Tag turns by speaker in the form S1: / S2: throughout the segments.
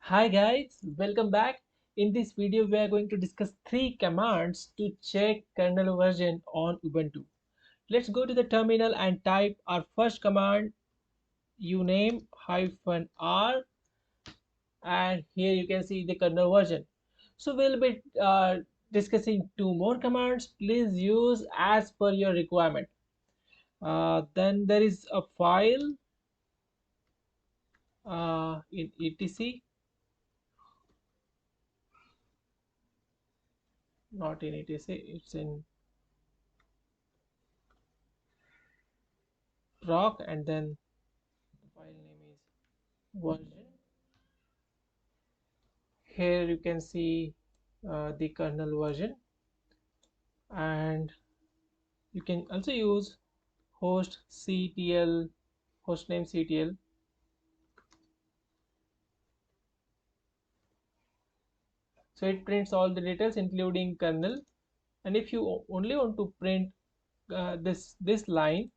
S1: Hi guys, welcome back. In this video we are going to discuss three commands to check kernel version on Ubuntu. Let's go to the terminal and type our first command uname -r, and here you can see the kernel version. So we'll be discussing two more commands. Please use as per your requirement. Then there is a file in etc, not in etc, it's in proc, and then the file name is version. Here you can see the kernel version, and you can also use hostname ctl. So it prints all the details including kernel, and if you only want to print this line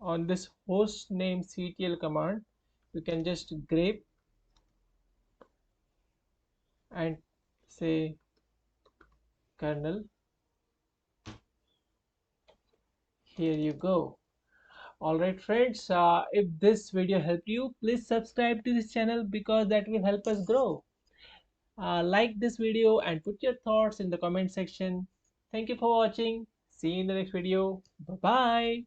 S1: on this hostname ctl command, you can just grep and say kernel. Here you go. Alright friends, if this video helped you, please subscribe to this channel because that will help us grow. Like this video and put your thoughts in the comment section. Thank you for watching. See you in the next video. Bye bye.